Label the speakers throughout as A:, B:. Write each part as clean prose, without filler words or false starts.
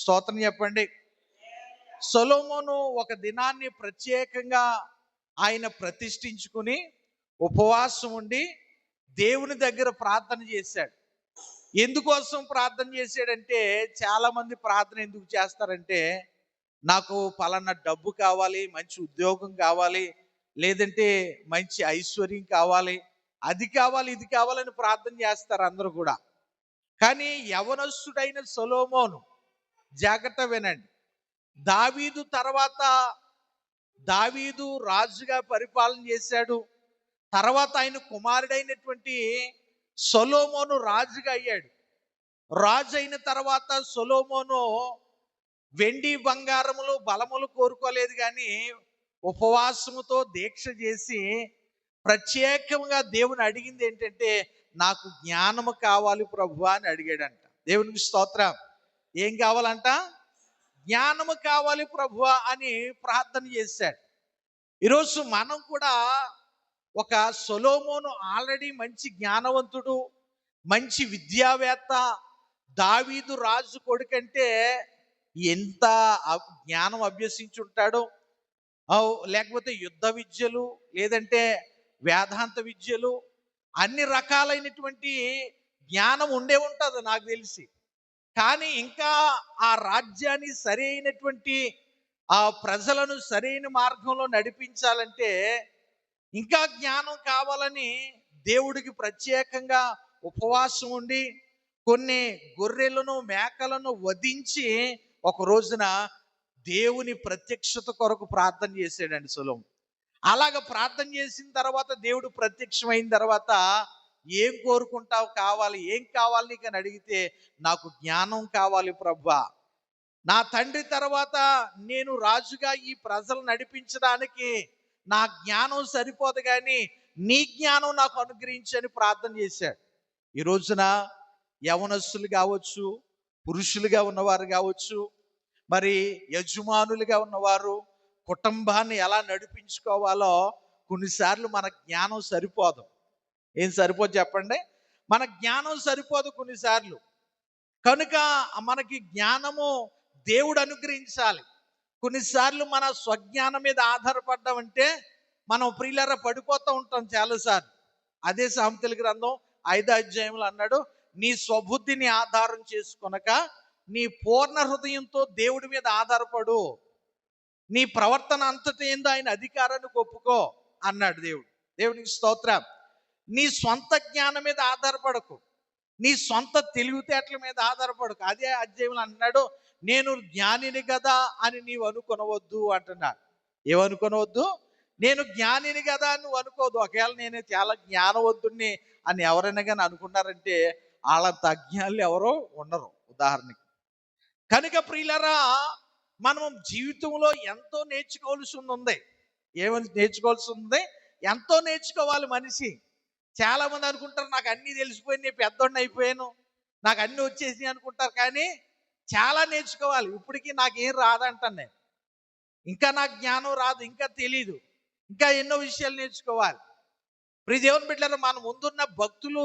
A: స్తోత్రం చెప్పండి. సొలొమోను ఒక దినాన్ని ప్రత్యేకంగా ఆయన ప్రతిష్ఠించుకుని ఉపవాసం ఉండి దేవుని దగ్గర ప్రార్థన చేశాడు. ఎందుకోసం ప్రార్థన చేశాడంటే, చాలా మంది ప్రార్థన ఎందుకు చేస్తారంటే, నాకు పలానా డబ్బు కావాలి, మంచి ఉద్యోగం కావాలి, లేదంటే మంచి ఐశ్వర్యం కావాలి, అది కావాలి ఇది కావాలని ప్రార్థన చేస్తారు అందరూ కూడా. కానీ యవనస్తుడైన సొలొమోను, జాగ్రత్త వినండి, దావీదు తర్వాత దావీదు రాజుగా పరిపాలన చేశాడు. తర్వాత ఆయన కుమారుడైనటువంటి సొలొమోను రాజుగా అయ్యాడు. రాజు అయిన తర్వాత సొలొమోను వెండి బంగారములు బలములు కోరుకోలేదు, కానీ ఉపవాసముతో దీక్ష చేసి ప్రత్యేకంగా దేవుని అడిగింది ఏంటంటే, నాకు జ్ఞానము కావాలి ప్రభువా అని అడిగాడంట. దేవునికి స్తోత్రం. ఏం కావాలంట? జ్ఞానము కావాలి ప్రభువా అని ప్రార్థన చేశాడు. ఈరోజు మనం కూడా ఒక సొలొమోను ఆల్రెడీ మంచి జ్ఞానవంతుడు, మంచి విద్యావేత్త, దావీదు రాజు కొడుకంటే ఎంత జ్ఞానం అభ్యసించుంటాడో, లేకపోతే యుద్ధ విద్యలు, లేదంటే వేదాంత విద్యలు, అన్ని రకాలైనటువంటి జ్ఞానం ఉండే ఉంటుంది నాకు తెలిసి. కానీ ఇంకా ఆ రాజ్యాన్ని సరైనటువంటి ఆ ప్రజలను సరైన మార్గంలో నడిపించాలంటే ఇంకా జ్ఞానం కావాలని దేవుడికి ప్రత్యేకంగా ఉపవాసం ఉండి కొన్ని గొర్రెలను మేకలను వధించి ఒక రోజున దేవుని ప్రత్యక్షత కొరకు ప్రార్థన చేశాడండి సొలొమోను. అలాగ ప్రార్థన చేసిన తర్వాత దేవుడు ప్రత్యక్షమైన తర్వాత, ఏం కోరుకుంటావు, కావాలి, ఏం కావాలి నీకు అని అడిగితే, నాకు జ్ఞానం కావాలి ప్రభువా. నా తండ్రి తర్వాత నేను రాజుగా ఈ ప్రజలు నడిపించడానికి నా జ్ఞానం సరిపోదు, కానీ నీ జ్ఞానం నాకు అనుగ్రహించని ప్రార్థన చేశాడు. ఈ రోజున యవనస్తులు కావచ్చు, పురుషులుగా ఉన్నవారు కావచ్చు, మరి యజమానులుగా ఉన్నవారు కుటుంబాన్ని ఎలా నడిపించుకోవాలో కొన్నిసార్లు మన జ్ఞానం సరిపోదు. ఏం సరిపోదు చెప్పండి? మన జ్ఞానం సరిపోదు కొన్నిసార్లు. కనుక మనకి జ్ఞానము దేవుడు అనుగ్రహించాలి. కొన్నిసార్లు మన స్వజ్ఞానం మీద ఆధారపడ్డామంటే మనం ప్రియులారా పడిపోతూ ఉంటాం చాలాసార్లు. అదే సామెతల గ్రంథం 5వ అధ్యాయంలో అన్నాడు, నీ స్వబుద్ధిని ఆధారం చేసుకొనక నీ పూర్ణ హృదయంతో దేవుడి మీద ఆధారపడు, నీ ప్రవర్తన అంతటి ఏందో ఆయన అధికారాన్ని ఒప్పుకో అన్నాడు దేవుడు. దేవునికి స్తోత్రం. నీ సొంత జ్ఞానం మీద ఆధారపడకు, నీ సొంత తెలివితేటల మీద ఆధారపడకు. అదే అధ్యాయంలో అన్నాడు, నేను జ్ఞానిని కదా అని నీవు అనుకొనవద్దు అంటున్నాడు. ఏమనుకొనవద్దు? నేను జ్ఞానిని కదా అని నువ్వు అనుకోవద్దు. ఒకవేళ నేను చాలా జ్ఞానవంతుణ్ణి అని ఎవరైనా కానీ అనుకున్నారంటే వాళ్ళంత అజ్ఞానులు ఎవరో ఉండరు ఉదాహరణకి. కనుక ప్రియులరా, మనం జీవితంలో ఎంతో నేర్చుకోవాల్సి ఉంది. ఏమని నేర్చుకోవాల్సి ఉంది? ఎంతో నేర్చుకోవాలి మనిషి. చాలా మంది అనుకుంటారు, నాకు అన్నీ తెలిసిపోయి నేను పెద్దోడిని అయిపోయాను, నాకు అన్నీ వచ్చేసి అనుకుంటారు. కానీ చాలా నేర్చుకోవాలి. ఇప్పటికీ నాకేం రాదంటాను నేను. ఇంకా నాకు జ్ఞానం రాదు, ఇంకా తెలీదు, ఇంకా ఎన్నో విషయాలు నేర్చుకోవాలి. ప్రియ దేవుని బిడ్డలారా, మన ముందున్న భక్తులు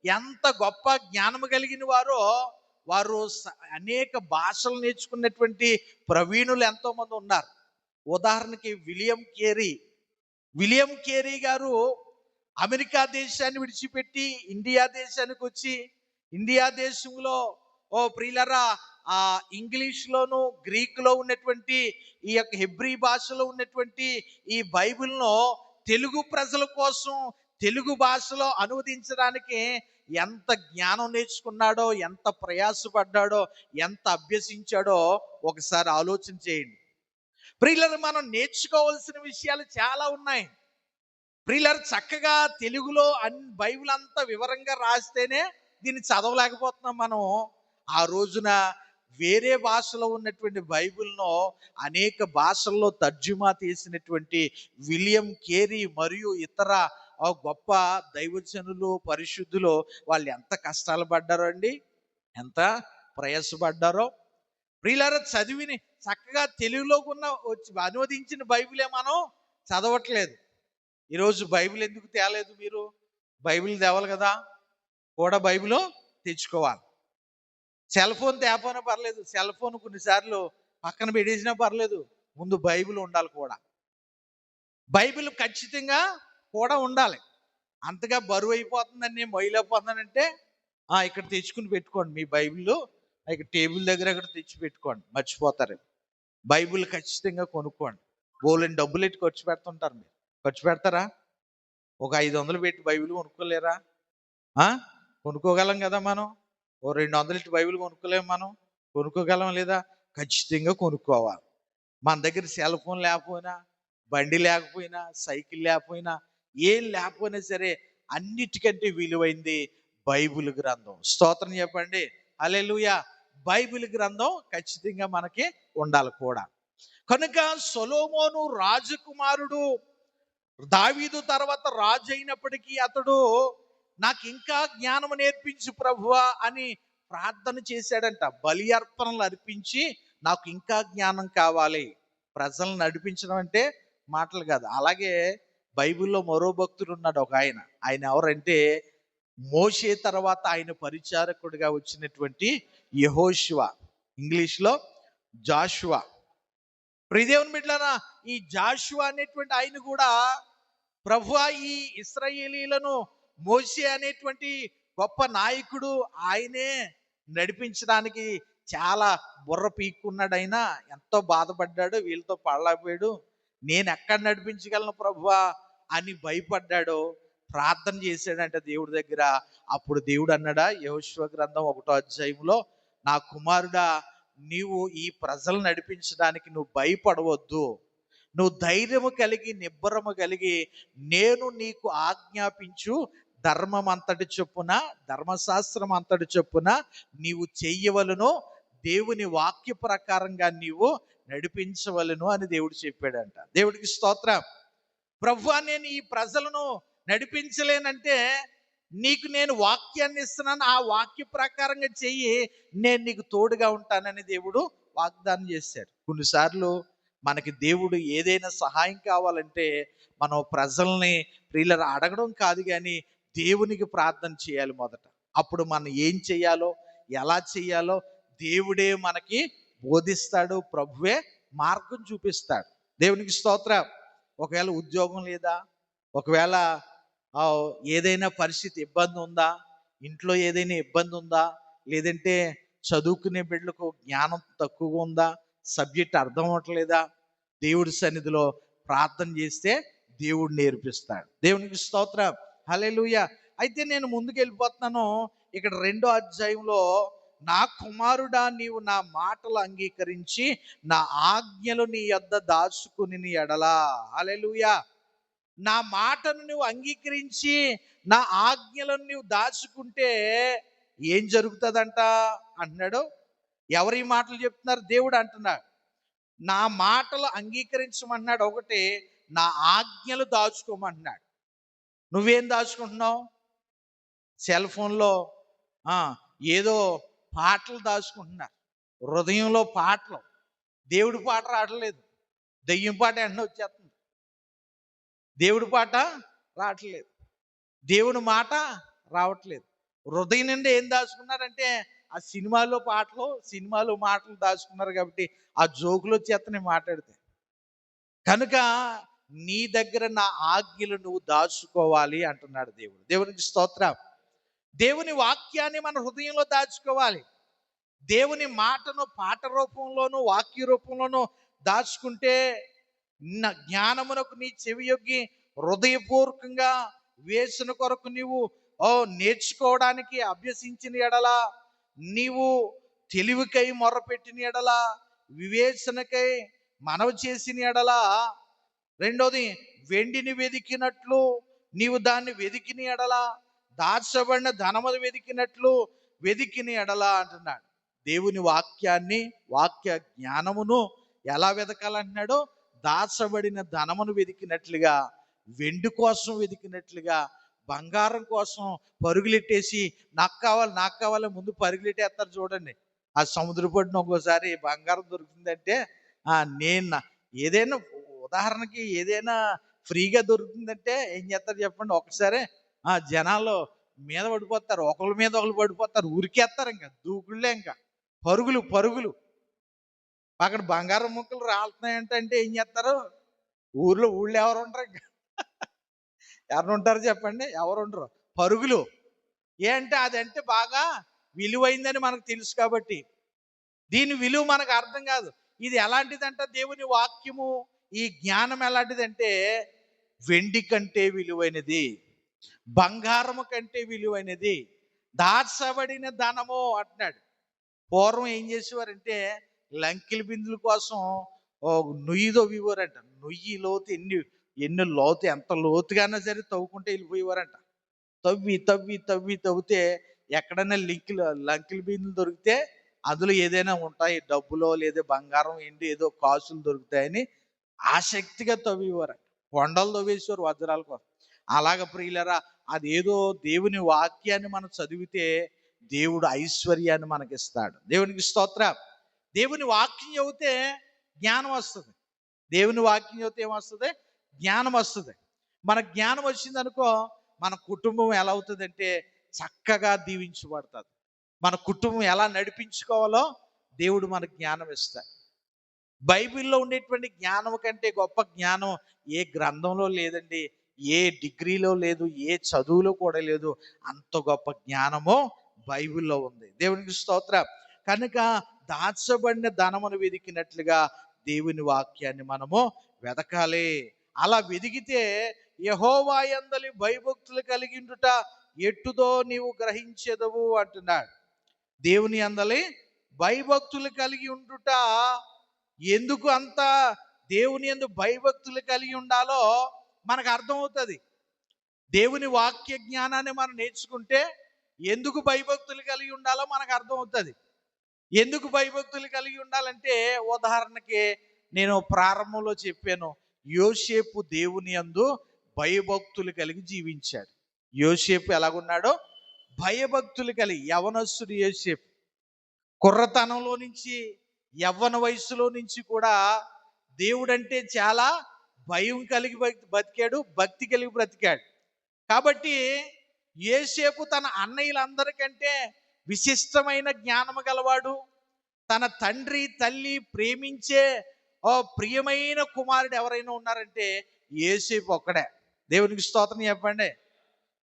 A: ఎంత గొప్ప జ్ఞానము కలిగిన వారో, వారు అనేక భాషలు నేర్చుకున్నటువంటి ప్రవీణులు ఎంతో మంది ఉన్నారు. ఉదాహరణకి విలియం కేరీ గారు అమెరికా దేశాన్ని విడిచిపెట్టి ఇండియా దేశానికి వచ్చి, ఇండియా దేశంలో ప్రియులరా ఆ ఇంగ్లీష్లోను గ్రీకులో ఉన్నటువంటి ఈ యొక్క హెబ్రీ భాషలో ఉన్నటువంటి ఈ బైబిల్ను తెలుగు ప్రజల కోసం తెలుగు భాషలో అనువదించడానికి ఎంత జ్ఞానం నేర్చుకున్నాడో, ఎంత ప్రయాసపడ్డాడో, ఎంత అభ్యసించాడో ఒకసారి ఆలోచన చేయండి. ప్రియులారా, మనం నేర్చుకోవాల్సిన విషయాలు చాలా ఉన్నాయి. ప్రియులారా, చక్కగా తెలుగులో బైబిల్ అంతా వివరంగా రాస్తేనే దీన్ని చదవలేకపోతున్నాం మనం. ఆ రోజున వేరే భాషలో ఉన్నటువంటి బైబిల్ను అనేక భాషల్లో తర్జుమా చేసినటువంటి విలియం కేరీ మరియు ఇతర గొప్ప దైవజనులు, పరిశుద్ధులు, వాళ్ళు ఎంత కష్టాలు పడ్డారో అండి, ఎంత ప్రయాసపడ్డారో. ప్రియులారా, చదివిని చక్కగా తెలుగులోకి అనువదించిన బైబిలే మనం చదవట్లేదు. ఈరోజు బైబిల్ ఎందుకు తేలేదు? మీరు బైబిల్ తేవాలి కదా, కూడా బైబిల్ తెచ్చుకోవాలి. సెల్ ఫోన్ తేపోయినా పర్లేదు, సెల్ ఫోన్ కొన్నిసార్లు పక్కన పెట్టేసినా పర్లేదు, ముందు బైబిల్ ఉండాలి కూడా. బైబిల్ ఖచ్చితంగా కూడా ఉండాలి. అంతగా బరువు అయిపోతుందని మొయ్యలేకపోతున్నానంటే ఇక్కడ తెచ్చుకుని పెట్టుకోండి మీ బైబిల్, ఇక్కడ టేబుల్ దగ్గర అక్కడ తెచ్చి పెట్టుకోండి, మర్చిపోతారు. బైబిల్ ఖచ్చితంగా కొనుక్కోండి. బోలెని డబ్బులు ఎట్టి ఖర్చు పెడుతుంటారు. మీరు ఖర్చు పెడతారా? ఒక 500 పెట్టి బైబిల్ కొనుక్కోలేరా? కొనుక్కోగలం కదా మనం. ఓ 200 ఇట్టి బైబిల్ కొనుక్కోలేము మనం? కొనుక్కోగలం లేదా? ఖచ్చితంగా కొనుక్కోవాలి. మన దగ్గర సెల్ ఫోన్ లేకపోయినా, బండి లేకపోయినా, సైకిల్ లేకపోయినా, ఏం లేకపోయినా సరే అన్నిటికంటే విలువైంది బైబిల్ గ్రంథం. స్తోత్రం చెప్పండి, హల్లెలూయా. బైబిల్ గ్రంథం ఖచ్చితంగా మనకి ఉండాలి కూడా. కనుక సొలొమోను రాజకుమారుడు, దావీదు తర్వాత రాజు అయినప్పటికీ అతడు నాకు ఇంకా జ్ఞానం నేర్పించు ప్రభువా అని ప్రార్థన చేశాడంట. బలి అర్పణలు అర్పించి నాకు ఇంకా జ్ఞానం కావాలి. ప్రజలను నడిపించడం అంటే మాటలు కాదు. అలాగే బైబిల్లో మరో భక్తుడు ఉన్నాడు ఒక ఆయన. ఆయన ఎవరంటే మోషే తర్వాత ఆయన పరిచారకుడిగా వచ్చినటువంటి యెహోషువ, ఇంగ్లీష్లో జాషువా. ప్రియదేవుని బిడ్డలారా, ఈ జాషువా అనేటువంటి ఆయన కూడా ప్రభువా ఈ ఇశ్రాయేలీలను మోషే అనేటువంటి గొప్ప నాయకుడు ఆయనే నడిపించడానికి చాలా బుర్ర పీక్కున్నాడు. ఆయన ఎంతో బాధపడ్డాడు, వీళ్ళతో పడలేకపోయాడు. నేను ఎక్కడ నడిపించగలను ప్రభువా అని భయపడ్డాడు. ప్రార్థన చేశాడంట దేవుడి దగ్గర. అప్పుడు దేవుడు అన్నాడా, యెహోషువ గ్రంథం 1వ అధ్యాయంలో, నా కుమారుడా, నీవు ఈ ప్రజలు నడిపించడానికి నువ్వు భయపడవద్దు, నువ్వు ధైర్యము కలిగి నిబ్బరము కలిగి నేను నీకు ఆజ్ఞాపించు ధర్మం అంతటి చొప్పున, ధర్మశాస్త్రం అంతటి చొప్పున నీవు చెయ్యవలను, దేవుని వాక్య ప్రకారంగా నీవు నడిపించవలను అని దేవుడు చెప్పాడంట. దేవుడికి స్తోత్రం. ప్రభువా నేను ఈ ప్రజలను నడిపించలేనంటే నీకు నేను వాక్యాన్ని ఇస్తున్నాను, ఆ వాక్య ప్రకారంగా చెయ్యి, నేను నీకు తోడుగా ఉంటానని దేవుడు వాగ్దానం చేశాడు. కొన్నిసార్లు మనకి దేవుడు ఏదైనా సహాయం కావాలంటే మనం ప్రజల్ని ప్రియులను అడగడం కాదు, కానీ దేవునికి ప్రార్థన చేయాలి మొదట. అప్పుడు మనం ఏం చేయాలో, ఎలా చేయాలో దేవుడే మనకి బోధిస్తాడు, ప్రభువే మార్గం చూపిస్తాడు. దేవునికి స్తోత్రం. ఒకవేళ ఉద్యోగం లేదా, ఒకవేళ ఏదైనా పరిస్థితి ఇబ్బంది ఉందా, ఇంట్లో ఏదైనా ఇబ్బంది ఉందా, లేదంటే చదువుకునే బిడ్డలకు జ్ఞానం తక్కువగా ఉందా, సబ్జెక్ట్ అర్థం అవ్వట్లేదా, దేవుడి సన్నిధిలో ప్రార్థన చేస్తే దేవుడు నేర్పిస్తాడు. దేవునికి స్తోత్రం, హల్లెలూయా. అయితే నేను ముందుకు వెళ్ళిపోతున్నాను. ఇక్కడ 2వ అధ్యాయంలో, నా కుమారుడా నీవు నా మాటలు అంగీకరించి నా ఆజ్ఞలు నీ యొద్ద దాచుకుని నీ ఎడలా, హల్లెలూయా. నా మాటను నువ్వు అంగీకరించి నా ఆజ్ఞలను నువ్వు దాచుకుంటే ఏం జరుగుతుందంట అంటున్నాడు. ఎవరి మాటలు చెప్తున్నారు? దేవుడు అంటున్నాడు. నా మాటలు అంగీకరించమన్నాడు ఒకటి, నా ఆజ్ఞలు దాచుకోమంటున్నాడు. నువ్వేం దాచుకుంటున్నావు? సెల్ ఫోన్లో ఏదో పాటలు దాచుకుంటున్నారు, హృదయంలో పాటలు. దేవుడి పాట రావట్లేదు, దెయ్యం పాట వెంటనే వచ్చేస్తుంది. దేవుడి పాట రావట్లేదు, దేవుడి మాట రావట్లేదు. హృదయం నుండి ఏం దాచుకున్నారంటే ఆ సినిమాలో పాటలు, సినిమాలో మాటలు దాచుకున్నారు. కాబట్టి ఆ జోకులు వచ్చేస్తని మాట్లాడితే. కనుక నీ దగ్గర నా ఆజ్ఞలు నువ్వు దాచుకోవాలి అంటున్నాడు దేవుడు. దేవునికి స్తోత్రం. దేవుని వాక్యాన్ని మన హృదయంలో దాచుకోవాలి. దేవుని మాటను పాట రూపంలోను వాక్య రూపంలోను దాచుకుంటే జ్ఞానమునకు నీ చెవియొగ్గి హృదయపూర్వకంగా వేసిన కొరకు నీవు నేర్చుకోవడానికి అభ్యసించిన ఎడల, నీవు తెలివికై మొర్రపెట్టిన ఎడల, వివేచనకై మనవి చేసిన ఎడల, రెండోది వెండిని వెదికినట్లు నీవు దాన్ని వెదికిన ఎడల, దాచబడిన ధనమును వెదికినట్లు వెదికిన ఎడల అంటున్నాడు. దేవుని వాక్యాన్ని, వాక్య జ్ఞానమును ఎలా వెదకాలంటున్నాడు? దాచబడిన ధనమును వెదికినట్లుగా, వెండి కోసం వెదికినట్లుగా, బంగారం కోసం పరుగులెట్టేసి నాకు కావాలి నాకు కావాలి ముందు పరుగులెట్టేస్తారు చూడండి. ఆ సముద్రపొడిన ఒక్కోసారి బంగారం దొరుకుతుందంటే నేను ఏదైనా, ఉదాహరణకి ఏదైనా ఫ్రీగా దొరుకుతుందంటే ఏం చేస్తారు చెప్పండి? ఒకసారి జనాలు మీద పడిపోతారు, ఒకళ్ళ మీద ఒకళ్ళు పడిపోతారు, ఉరికేస్తారు, ఇంకా దూకుళ్ళే, ఇంకా పరుగులు పరుగులు. అక్కడ బంగారం ముక్కలు రాలుతున్నాయంటే ఏం చేస్తారు? ఊళ్ళో ఎవరు ఉంటారు? ఇంకా ఎవరు ఉంటారు చెప్పండి? ఎవరు ఉండరు. పరుగులు. ఏంటంటే అదంటే బాగా విలువైందని మనకు తెలుసు కాబట్టి. దీని విలువ మనకు అర్థం కాదు. ఇది ఎలాంటిదంటే దేవుని వాక్యము, ఈ జ్ఞానం ఎలాంటిదంటే వెండి కంటే విలువైనది, బంగారము కంటే విలువైనది, దాచబడిన ధనము అంటున్నాడు. పూర్వం ఏం చేసేవారంటే లంకిల బిందుల కోసం నుయ్యి తవ్వేవారంట. నుయ్యి లోతు ఎన్ని ఎన్ని లోతు ఎంత లోతుగానే సరే తవ్వుకుంటే వెళ్ళిపోయేవారంట. తవ్వి తవ్వి తవ్వి తవ్వితే ఎక్కడైనా లంకిల బిందులు దొరికితే అందులో ఏదైనా ఉంటాయి, డబ్బులో లేదా బంగారం ఏంటి ఏదో కాసులు దొరుకుతాయని ఆసక్తిగా తవ్వేవారు. కొండలు తవ్వేసేవారు వజ్రాల కోసం. అలాగ ప్రియులరా, అదేదో దేవుని వాక్యాన్ని మనం చదివితే దేవుడు ఐశ్వర్యాన్ని మనకిస్తాడు. దేవునికి స్తోత్రం. దేవుని వాక్యం చదివితే జ్ఞానం వస్తుంది. దేవుని వాక్యం చదివితే ఏమొస్తుంది? జ్ఞానం వస్తుంది. మన జ్ఞానం వచ్చింది అనుకో, మన కుటుంబం ఎలా అవుతుందంటే చక్కగా దీవించబడుతుంది. మన కుటుంబం ఎలా నడిపించుకోవాలో దేవుడు మనకు జ్ఞానం ఇస్తాడు. బైబిల్లో ఉండేటువంటి జ్ఞానం కంటే గొప్ప జ్ఞానం ఏ గ్రంథంలో లేదండి, ఏ డిగ్రీలో లేదు, ఏ చదువులో కూడా లేదు. అంత గొప్ప జ్ఞానము బైబిల్లో ఉంది. దేవునికి స్తోత్రం. కనుక దాచబడిన ధనమును వెదికినట్లుగా దేవుని వాక్యాన్ని మనము వెదకాలి. అలా వెదికితే యెహోవా యందలి భయభక్తులు కలిగిండుట ఎట్టుదో నీవు గ్రహించెదవు అంటున్నాడు. దేవుని యందలి భయభక్తులు కలిగి ఉండుట ఎందుకు అంత దేవుని యందు భయభక్తులు కలిగి ఉండాలో మనకు అర్థమవుతుంది. దేవుని వాక్య జ్ఞానాన్ని మనం నేర్చుకుంటే ఎందుకు భయభక్తులు కలిగి ఉండాలో మనకు అర్థమవుతుంది. ఎందుకు భయభక్తులు కలిగి ఉండాలంటే, ఉదాహరణకి నేను ప్రారంభంలో చెప్పాను, యోసేపు దేవుని యందు భయభక్తులు కలిగి జీవించాడు. యోసేపు ఎలాగున్నాడో భయభక్తులు కలిగి, యవనస్తుడు యోసేపు కుర్రతనంలో నుంచి యవ్వన వయసులో నుంచి కూడా దేవుడంటే చాలా భయం కలిగి బతికాడు, భక్తి కలిగి బ్రతికాడు. కాబట్టి యోసేపు తన అన్నయ్యలందరికంటే విశిష్టమైన జ్ఞానము గలవాడు. తన తండ్రి తల్లి ప్రేమించే ప్రియమైన కుమారుడు ఎవరైనా ఉన్నారంటే యోసేపు ఒక్కడే. దేవునికి స్తోత్రం చెప్పండి.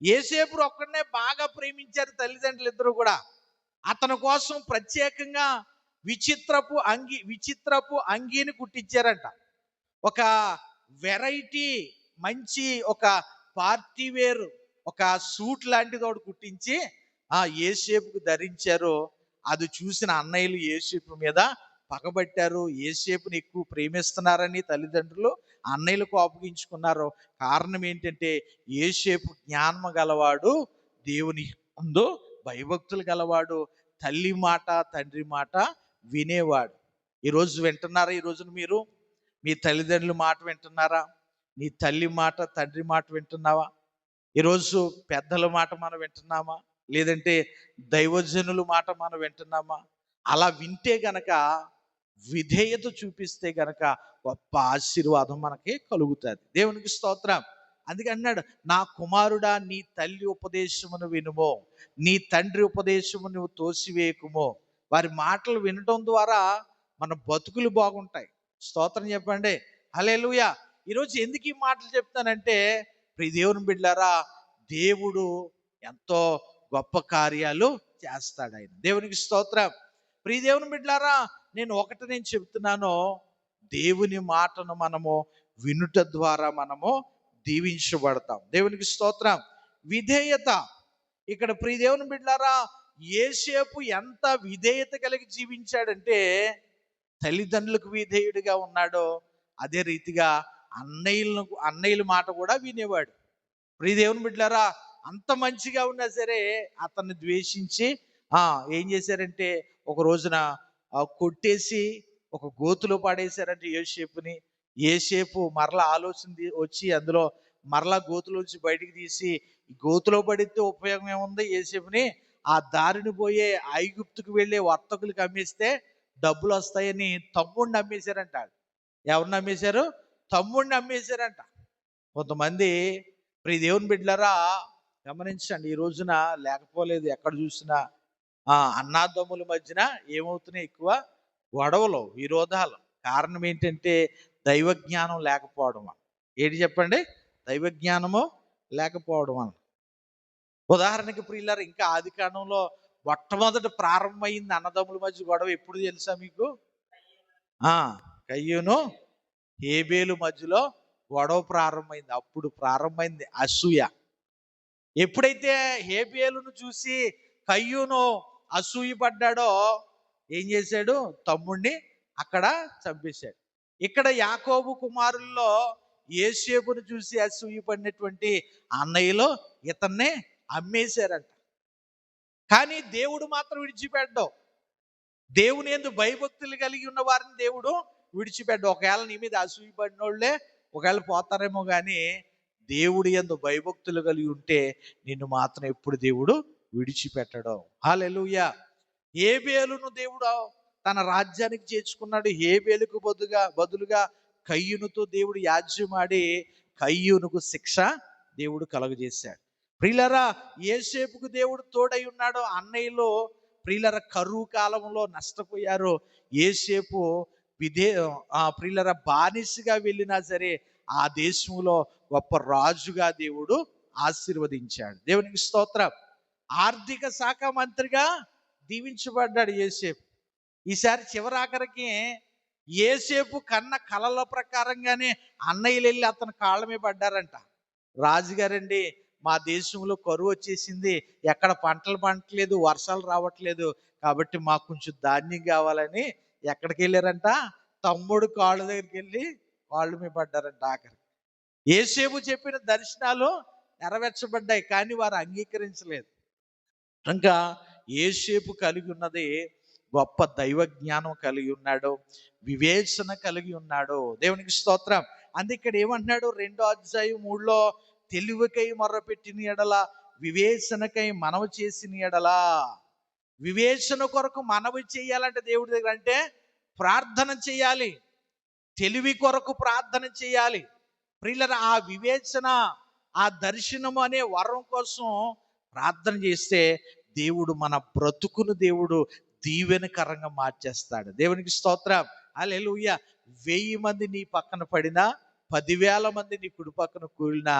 A: యోసేపు ఒక్కడనే బాగా ప్రేమించారు తల్లిదండ్రులు ఇద్దరు కూడా. అతని కోసం ప్రత్యేకంగా విచిత్రపు అంగీని కుట్టించారంట. ఒక వెరైటీ మంచి ఒక పార్టీ వేర్ ఒక సూట్ లాంటిది ఒకటి కుట్టించి యోసేపుకు ధరించారు. అది చూసిన అన్నయ్యలు యోసేపు మీద పగబట్టారు. యోసేపుని ఎక్కువ ప్రేమిస్తున్నారని తల్లిదండ్రులు అన్నయ్యలు కోపగించుకున్నారు. కారణం ఏంటంటే యోసేపు జ్ఞానం గలవాడు, దేవుని యందు భయభక్తులు గలవాడు, తల్లి మాట తండ్రి మాట వినేవాడు. ఈరోజు వింటున్నారా? ఈరోజు మీరు మీ తల్లిదండ్రుల మాట వింటున్నారా? నీ తల్లి మాట తండ్రి మాట వింటున్నావా? ఈరోజు పెద్దల మాట మనం వింటున్నామా? లేదంటే దైవజనుల మాట మనం వింటున్నామా? అలా వింటే గనక, విధేయత చూపిస్తే గనక గొప్ప ఆశీర్వాదం మనకి కలుగుతుంది. దేవునికి స్తోత్రం. అందుకే అన్నాడు, నా కుమారుడా నీ తల్లి ఉపదేశమును వినుమో, నీ తండ్రి ఉపదేశము నువ్వు తోసివేయకుమో. వారి మాటలు వినటం ద్వారా మన బతుకులు బాగుంటాయి. స్తోత్రం చెప్పండి. హల్లెలూయా. ఈరోజు ఎందుకు ఈ మాటలు చెప్తానంటే, ప్రియ దేవుని బిడ్డలారా, దేవుడు ఎంతో గొప్ప కార్యాలు చేస్తాడు ఆయన. దేవునికి స్తోత్రం. ప్రియ దేవుని బిడ్డలారా, నేను చెప్తున్నాను, దేవుని మాటను మనము వినుట ద్వారా మనము దీవించబడతాం. దేవునికి స్తోత్రం. విధేయత. ఇక్కడ ప్రియ దేవుని బిడ్డలారా, యోసేపు ఎంత విధేయత కలిగి జీవించాడంటే, తల్లిదండ్రులకు విధేయుడిగా ఉన్నాడో అదే రీతిగా అన్నయ్యల మాట కూడా వినేవాడు. ప్రియ దేవుని బిడ్డలారా, అంత మంచిగా ఉన్నా సరే అతన్ని ద్వేషించి ఏం చేశారంటే ఒక రోజున కొట్టేసి ఒక గోతులో పడేశారంటే యోసేపుని. యోసేపు మరలా ఆలోచన వచ్చి అందులో మరలా గోతులోంచి బయటికి తీసి, గోతులో పడితే ఉపయోగం ఏముంది, యోసేపుని ఆ దారిని పోయే ఐగుప్తుకు వెళ్ళే వర్తకులకు అమ్మేస్తే డబ్బులు వస్తాయని తమ్ముడిని అమ్మేశారంట. ఎవరిని అమ్మేశారు? తమ్ముడిని అమ్మేశారంట. కొంతమంది ప్రియ దేవుని బిడ్డలారా, గమనించండి, ఈ రోజున లేకపోలేదు, ఎక్కడ చూసినా అన్నాదమ్ముల మధ్యన ఏమవుతున్నాయి? ఎక్కువ గొడవలు, విరోధాలు. కారణం ఏంటంటే దైవ జ్ఞానం లేకపోవడం వల్ల. ఏంటి చెప్పండి? దైవ జ్ఞానము లేకపోవడం వల్ల. ఉదాహరణకి ప్రియులారా, ఇంకా ఆది కాండంలో మొట్టమొదటి ప్రారంభమైంది అన్నదమ్ముల మధ్య గొడవ ఎప్పుడు తెలుసా మీకు? కయ్యూను హేబేలు మధ్యలో గొడవ ప్రారంభమైంది. అప్పుడు ప్రారంభమైంది అసూయ. ఎప్పుడైతే హేబేలును చూసి కయ్యూను అసూయ పడ్డాడో ఏం చేశాడు? తమ్ముణ్ణి అక్కడ చంపేశాడు. ఇక్కడ యాకోబు కుమారుల్లో యోసేపును చూసి అసూయ పడినటువంటి అన్నయ్యలో ఇతన్నే అమ్మేశారంట. కానీ దేవుడు మాత్రం విడిచిపెట్టడు. దేవుని యందు భయభక్తులు కలిగి ఉన్న వారిని దేవుడు విడిచిపెట్టడు. ఒకవేళ నీ మీద అసూయ పడిన వాళ్ళే ఒకవేళ పోతారేమో కానీ దేవుడి యందు భయభక్తులు కలిగి ఉంటే నిన్ను మాత్రం ఎప్పుడు దేవుడు విడిచిపెట్టడం. హల్లెలూయా. హేబేలును దేవుడు తన రాజ్యానికి చేర్చుకున్నాడు. హేబేలుకు బదులుగా కయ్యూనుతో దేవుడు యాజ్యమాడి కయ్యూనుకు శిక్ష దేవుడు కలుగజేశాడు. ప్రియులారా, యోసేపుకు దేవుడు తోడై ఉన్నాడు. అన్నయ్యలో ప్రియులారా కరువు కాలంలో నష్టపోయారు. యోసేపు ప్రియులారా బానిసగా వెళ్ళినా సరే ఆ దేశంలో గొప్ప రాజుగా దేవుడు ఆశీర్వదించాడు. దేవునికి స్తోత్రం. ఆర్థిక శాఖ మంత్రిగా దీవించబడ్డాడు యోసేపు. ఈసారి చివరాఖరికి యోసేపు కన్న కలల ప్రకారంగానే అన్నయ్యలు వెళ్ళి అతని కాళ్ళ మీద పడ్డారంట. రాజుగారండి, మా దేశంలో కరువు వచ్చేసింది, ఎక్కడ పంటలు పంటలేదు, వర్షాలు రావట్లేదు, కాబట్టి మాకు కొంచెం ధాన్యం కావాలని ఎక్కడికి వెళ్ళారంట? తమ్ముడు కాళ్ళ దగ్గరికి వెళ్ళి కాళ్ళ మీద పడ్డారంట. ఆఖరి యోసేపు చెప్పిన దర్శనాలు నెరవేర్చబడ్డాయి, కానీ వారు అంగీకరించలేదు. ఇంకా యోసేపు కలిగి ఉన్నది గొప్ప దైవ జ్ఞానం కలిగి ఉన్నాడు, వివేచన కలిగి ఉన్నాడు. దేవునికి స్తోత్రం. అందుకే ఇక్కడ ఏమంటున్నాడు? 2వ అధ్యాయం 3లో తెలివికై మొర్రపెట్టిన ఎడల, వివేచనకై మనవి చేసిన ఎడల. వివేచన కొరకు మనవి చేయాలంటే దేవుడి దగ్గర అంటే ప్రార్థన చేయాలి. తెలివి కొరకు ప్రార్థన చేయాలి. ప్రియులారా, ఆ వివేచన, ఆ దర్శనము అనే వరం కోసం ప్రార్థన చేస్తే దేవుడు మన బ్రతుకును దేవుడు దీవెనకరంగా మార్చేస్తాడు. దేవునికి స్తోత్రం. హల్లెలూయా. 1000 మంది నీ పక్కన పడినా, 10,000 మంది నీ కుడి పక్కన కూలినా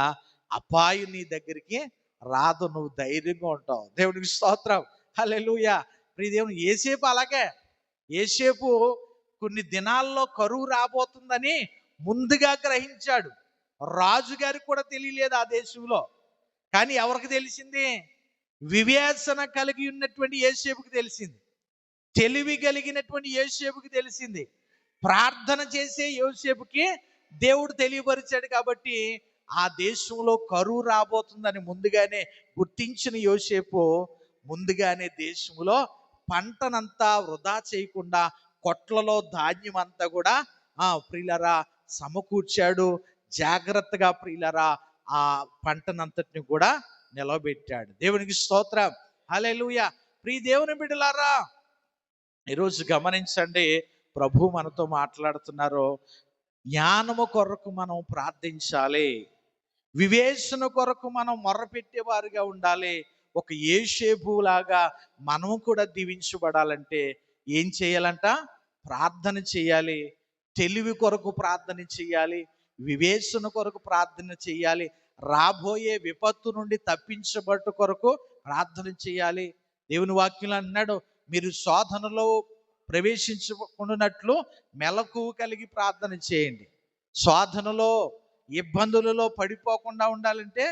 A: అపాయం నీ దగ్గరికి రాదు. నువ్వు ధైర్యంగా ఉంటావు. దేవునికి స్తోత్రం. హల్లెలూయా. ప్రియ దేవుని, యోసేపు అలాగే. యోసేపు కొన్ని దినాల్లో కరువు రాబోతుందని ముందుగా గ్రహించాడు. రాజుగారికి కూడా తెలియలేదు ఆ దేశంలో. కానీ ఎవరికి తెలిసింది? వివేచన కలిగి ఉన్నటువంటి యోసేపుకి తెలిసింది. తెలివి కలిగినటువంటి యోసేపుకి తెలిసింది. ప్రార్థన చేసే యోసేపుకి దేవుడు తెలియపరిచాడు. కాబట్టి ఆ దేశంలో కరువు రాబోతుందని ముందుగానే గుర్తించిన యోసేపు ముందుగానే దేశంలో పంటనంతా వృధా చేయకుండా కొట్లలో ధాన్యం అంతా కూడా ప్రియులరా సమకూర్చాడు. జాగ్రత్తగా ప్రియులరా ఆ పంటనంతటిని కూడా నిలబెట్టాడు. దేవునికి స్తోత్రం. హల్లెలూయా. ప్రియ దేవుని బిడ్డలారా, ఈరోజు గమనించండి, ప్రభు మనతో మాట్లాడుతున్నారు. జ్ఞానము కొరకు మనం ప్రార్థించాలి, వివేచన కొరకు మనం మొర్రపెట్టేవారుగా ఉండాలి. ఒక యోసేపు లాగా మనము కూడా దీవించబడాలంటే ఏం చేయాలంట? ప్రార్థన చేయాలి. తెలివి కొరకు ప్రార్థన చేయాలి, వివేచన కొరకు ప్రార్థన చేయాలి, రాబోయే విపత్తు నుండి తప్పించబట్టు కొరకు ప్రార్థన చేయాలి. దేవుని వాక్యంలో అన్నాడు, మీరు శోధనలో ప్రవేశించకుండానట్లు మెలకువ కలిగి ప్రార్థన చేయండి. శోధనలో, ఇబ్బందులలో పడిపోకుండా ఉండాలంటే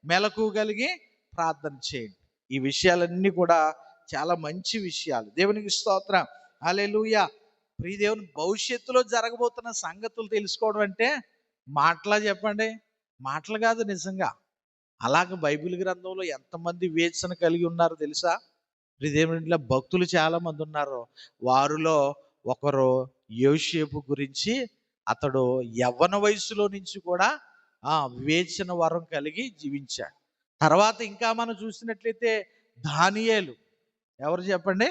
A: మెలకువ కలిగి ప్రార్థన చేయండి. ఈ విషయాలన్నీ కూడా చాలా మంచి విషయాలు. దేవునికి స్తోత్రం. హల్లెలూయా. ప్రియ దేవుని, భవిష్యత్తులో జరగబోతున్న సంగతులు తెలుసుకోవడం అంటే మాటలా చెప్పండి? మాటలు కాదు, నిజంగా. అలాగే బైబిల్ గ్రంథంలో ఎంతమంది వివేచన కలిగి ఉన్నారో తెలుసా? ప్రియ దేవుని, భక్తులు చాలా మంది ఉన్నారు. వారిలో ఒకరు యోసేపు గురించి. అతడు యవ్వన వయసులో నుంచి కూడా వివేచన వరం కలిగి జీవించాడు. తర్వాత ఇంకా మనం చూసినట్లయితే దానియేలు. ఎవరు చెప్పండి?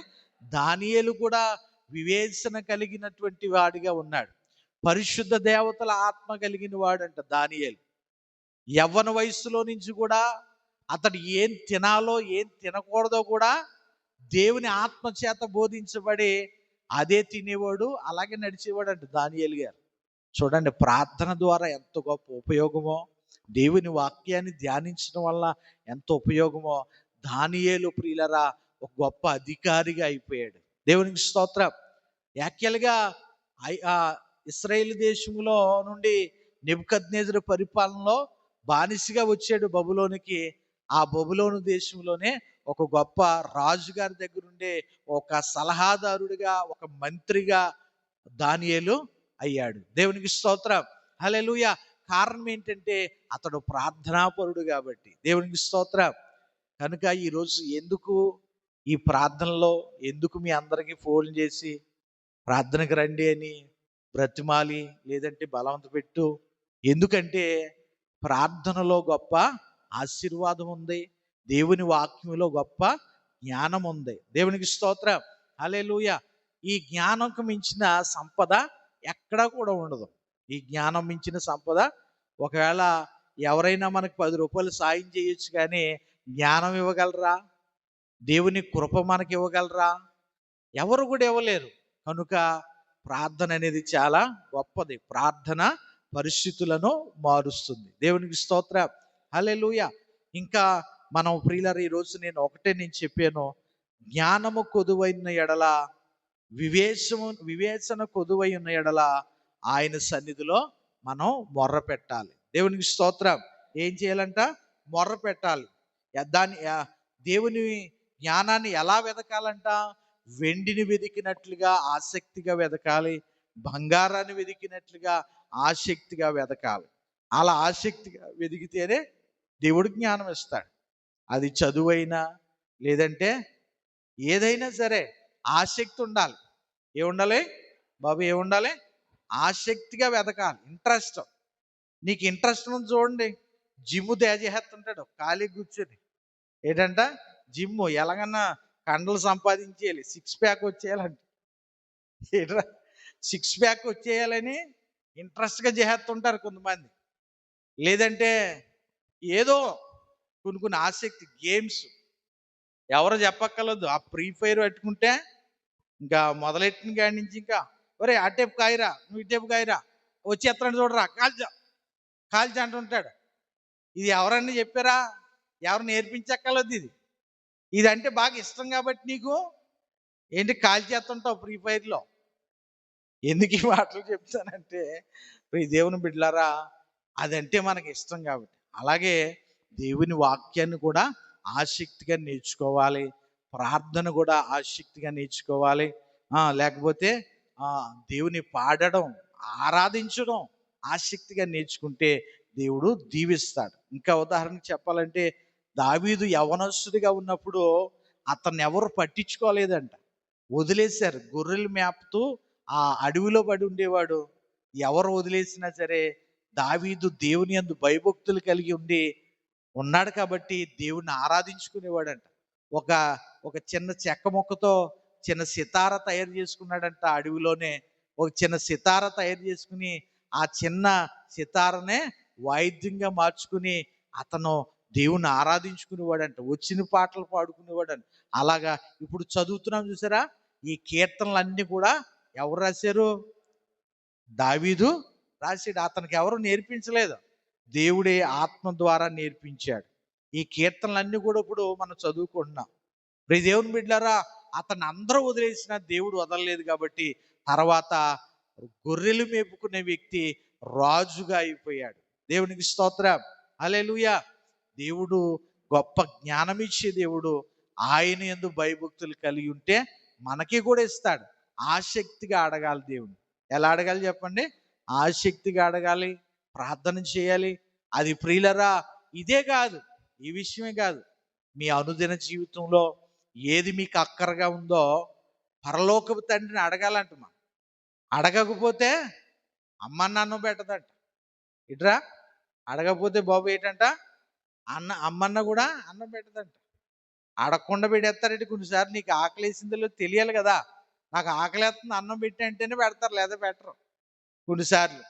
A: దానియేలు కూడా వివేచన కలిగినటువంటి వాడిగా ఉన్నాడు. పరిశుద్ధ దేవతల ఆత్మ కలిగిన వాడంట దానియేలు. యవ్వన వయసులో నుంచి కూడా అతడు ఏం తినాలో ఏం తినకూడదో కూడా దేవుని ఆత్మ చేత బోధించబడి అదే తినేవాడు, అలాగే నడిచేవాడు అంట దానియేలు గారు. చూడండి, ప్రార్థన ద్వారా ఎంత గొప్ప ఉపయోగమో, దేవుని వాక్యాన్ని ధ్యానించడం వల్ల ఎంత ఉపయోగమో. దానియేలు ప్రియులరా ఒక గొప్ప అధికారిగా అయిపోయాడు. దేవునికి స్తోత్రం. యాక్చువల్గా ఇశ్రాయేలు దేశంలో నుండి నెబుకద్నెజరు పరిపాలనలో బానిసగా వచ్చాడు బబులోనికి. ఆ బబులోను దేశంలోనే ఒక గొప్ప రాజుగారి దగ్గర ఉండే ఒక సలహాదారుడిగా, ఒక మంత్రిగా దానియేలు అయ్యాడు. దేవునికి స్తోత్రం. హల్లెలూయా. కారణం ఏంటంటే అతడు ప్రార్థనాపరుడు కాబట్టి. దేవునికి స్తోత్రం. కనుక ఈరోజు ఎందుకు ఈ ప్రార్థనలో ఎందుకు మీ అందరికీ ఫోన్ చేసి ప్రార్థనకు రండి అని బ్రతిమాలి, లేదంటే బలవంత పెట్టు. ఎందుకంటే ప్రార్థనలో గొప్ప ఆశీర్వాదం ఉంది, దేవుని వాక్యంలో గొప్ప జ్ఞానం ఉంది. దేవునికి స్తోత్రం. హల్లెలూయా. ఈ జ్ఞానంకు మించిన సంపద ఎక్కడా కూడా ఉండదు. ఈ జ్ఞానం మించిన సంపద, ఒకవేళ ఎవరైనా మనకు 10 రూపాయలు సాయం చేయొచ్చు, కానీ జ్ఞానం ఇవ్వగలరా? దేవుని కృప మనకి ఇవ్వగలరా? ఎవరు కూడా ఇవ్వలేరు. కనుక ప్రార్థన అనేది చాలా గొప్పది. ప్రార్థన పరిస్థితులను మారుస్తుంది. దేవునికి స్తోత్రం. హల్లెలూయా. ఇంకా మనం ప్రియులారా ఈరోజు నేను చెప్పాను, జ్ఞానము కొదువైన ఎడల, వివేచన కొదువై ఉన్న ఎడల ఆయన సన్నిధిలో మనం మొర్ర పెట్టాలి. దేవునికి స్తోత్రం. ఏం చేయాలంట? మొర్ర పెట్టాలి. దేవుని జ్ఞానాన్ని ఎలా వెతకాలంట? వెండిని వెతికినట్లుగా ఆసక్తిగా వెతకాలి, బంగారాన్ని వెతికినట్లుగా ఆసక్తిగా వెతకాలి. అలా ఆసక్తిగా వెతికితేనే దేవుడు జ్ఞానం ఇస్తాడు. అది చదువైనా లేదంటే ఏదైనా సరే ఆసక్తి ఉండాలి. ఏముండాలి బాబు? ఏముండాలి? ఆసక్తిగా వెతకాలి. ఇంట్రెస్ట్. నీకు ఇంట్రెస్ట్ ఉంది చూడండి, జిమ్ము తేజేస్తుంటాడు ఖాళీ కూర్చొని. ఏంటంట? జిమ్ము ఎలాగన్నా కండలు సంపాదించేయాలి, 6 ప్యాక్ వచ్చేయాలంట. ఏంట్రా 6 ప్యాక్ వచ్చేయాలని ఇంట్రెస్ట్గా చేస్తుంటారు కొంతమంది. లేదంటే ఏదో కొన్ని ఆసక్తి, గేమ్స్ ఎవరో చెప్పక్కర్లేదు. ఆ ఫ్రీ ఫైర్ పెట్టుకుంటే ఇంకా మొదలెట్టిన కాడి నుంచి ఇంకా ఒరే ఆ టైపు కాయరా, నువ్వు ఈ టైపు కాయరా, వచ్చి ఎత్తడం చూడరా, కాల్చి అంటుంటాడు. ఇది ఎవరన్నా చెప్పారా? ఎవరు నేర్పించక్కర్లేదు. ఇదంటే బాగా ఇష్టం కాబట్టి నీకు ఏంటి కాల్చేస్తుంటావు ఫ్రీ ఫైర్లో. ఎందుకు ఈ మాటలు చెప్తానంటే, ఈ దేవుని బిడ్డలారా, అదంటే మనకి ఇష్టం కాబట్టి. అలాగే దేవుని వాక్యాన్ని కూడా ఆసక్తిగా నేర్చుకోవాలి, ప్రార్థన కూడా ఆసక్తిగా నేర్చుకోవాలి. లేకపోతే దేవుని పాడడం, ఆరాధించడం ఆసక్తిగా నేర్చుకుంటే దేవుడు దీవిస్తాడు. ఇంకా ఉదాహరణకు చెప్పాలంటే, దావీదు యవనస్తుడిగా ఉన్నప్పుడు అతన్ని ఎవరు పట్టించుకోలేదంట, వదిలేశారు. గొర్రెలు మేపుతూ ఆ అడవిలో పడి ఉండేవాడు. ఎవరు వదిలేసినా సరే దావీదు దేవుని యందు భయభక్తులు కలిగి ఉన్నాడు కాబట్టి దేవుణ్ణి ఆరాధించుకునేవాడంట. ఒక ఒక చిన్న చెక్క ముక్కతో చిన్న సితార తయారు చేసుకున్నాడంట అడవిలోనే. ఒక చిన్న సితార తయారు చేసుకుని ఆ చిన్న సితారనే వాయిద్యంగా మార్చుకుని అతను దేవుణ్ణి ఆరాధించుకునేవాడంట. వచ్చిన పాటలు పాడుకునేవాడంట. అలాగా ఇప్పుడు చదువుతున్నాం చూసారా, ఈ కీర్తనలన్నీ కూడా ఎవరు రాశారు? దావీదు రాశాడు. అతనికి ఎవరు నేర్పించలేదు, దేవుడే ఆత్మ ద్వారా నేర్పించాడు. ఈ కీర్తనలన్నీ కూడా ఇప్పుడు మనం చదువుకుంటున్నాం. ప్రియ దేవుని బిడ్డలారా, అతన్ని అందరూ వదిలేసిన దేవుడు వదలలేదు కాబట్టి తర్వాత గొర్రెలు మేపుకునే వ్యక్తి రాజుగా అయిపోయాడు. దేవునికి స్తోత్రం. హల్లెలూయా. దేవుడు గొప్ప జ్ఞానం ఇచ్చే దేవుడు. ఆయన యందు భయభక్తులు కలిగి ఉంటే మనకి కూడా ఇస్తాడు. ఆసక్తిగా అడగాలి దేవుని. ఎలా అడగాలి చెప్పండి? ఆసక్తిగా అడగాలి, ప్రార్థన చేయాలి. అది ప్రియులరా, ఇదే కాదు, ఈ విషయమే కాదు, మీ అనుదిన జీవితంలో ఏది మీకు అక్కరగా ఉందో పరలోకపు తండ్రిని అడగాలంట. మనం అడగకపోతే అమ్మ నాన్న పెట్టదంట. ఇట్రా అడగకపోతే బాబు ఏంటంట, అమ్మన్న కూడా అన్నం పెట్టదంట. అడగకుండా పెట్టేస్తారంటే కొన్నిసార్లు నీకు ఆకలి వేసిందో తెలియాలి కదా. నాకు ఆకలి వేస్తుంది అన్నం పెట్టి అంటేనే పెడతారు, లేదా పెట్టరు కొన్నిసార్లు.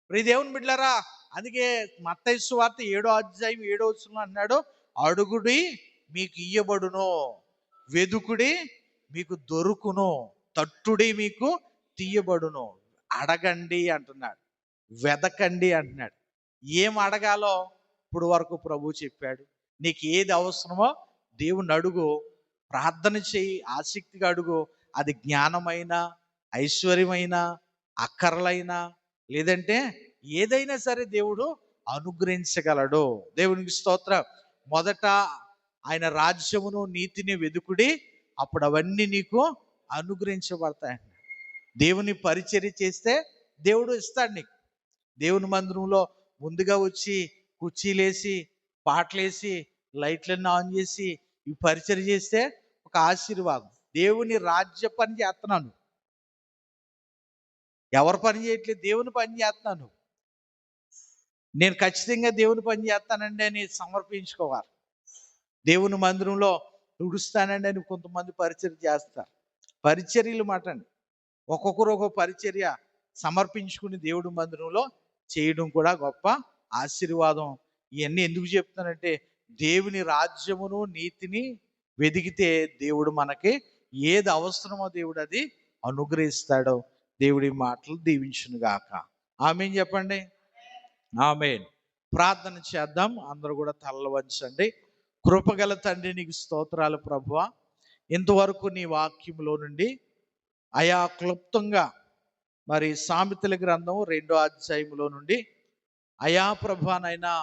A: ప్రియ దేవుని బిడ్డలారా, అందుకే మత్తయి సువార్త 7వ అధ్యాయం 7వ వచనంలో అన్నాడు, అడుగుడి మీకు ఇయ్యబడును, వెదుకుడి మీకు దొరుకును, తట్టుడి మీకు తీయబడును. అడగండి అంటున్నాడు, వెదకండి అంటున్నాడు. ఏం అడగాలో ఇప్పుడు వరకు ప్రభు చెప్పాడు. నీకు ఏది అవసరమో దేవుణ్ణి అడుగు, ప్రార్థన చేయి, ఆసక్తిగా అడుగు. అది జ్ఞానమైన, ఐశ్వర్యమైన, అక్కర్లైనా, లేదంటే ఏదైనా సరే దేవుడు అనుగ్రహించగలడు. దేవునికి స్తోత్రం. మొదట ఆయన రాజ్యమును నీతిని వెదుకుడి, అప్పుడు అవన్నీ నీకు అనుగ్రహించబడతాయి. దేవుని పరిచర్య చేస్తే దేవుడు ఇస్తాడు నీకు. దేవుని మందిరంలో ముందుగా వచ్చి కుర్చీలేసి, పాటలేసి, లైట్లన్నీ ఆన్ చేసి ఈ పరిచర్య చేస్తే ఒక ఆశీర్వాదం. దేవుని రాజ్య పని చేస్తున్నాను, ఎవరు పని చేయట్లేదు, దేవుని పని చేస్తున్నాను. నేను ఖచ్చితంగా దేవుని పని చేస్తానండి అని సమర్పించుకోవాలి. దేవుని మందిరంలో తుడుస్తానండి అని కొంతమంది పరిచర్య చేస్తారు. పరిచర్యలు మాట అండి, ఒక్కొక్కరు ఒక్కొక్క పరిచర్య సమర్పించుకుని దేవుడి మందిరంలో చేయడం కూడా గొప్ప ఆశీర్వాదం. ఇవన్నీ ఎందుకు చెప్తానంటే, దేవుని రాజ్యమును నీతిని వెదిగితే దేవుడు మనకి ఏది అవసరమో దేవుడు అది అనుగ్రహిస్తాడో. దేవుడి మాటలు దీవించును గాక. ఆమేన్ చెప్పండి. ఆమేన్. ప్రార్థన చేద్దాం. అందరూ కూడా తలలు వంచండి. కృపగల తండ్రి, నీకు స్తోత్రాలు ప్రభువా. ఇంతవరకు నీ వాక్యంలో నుండి అయా క్లుప్తంగా మరి సామెతల గ్రంథం 2వ అధ్యాయంలో నుండి అయా ప్రభువానైనా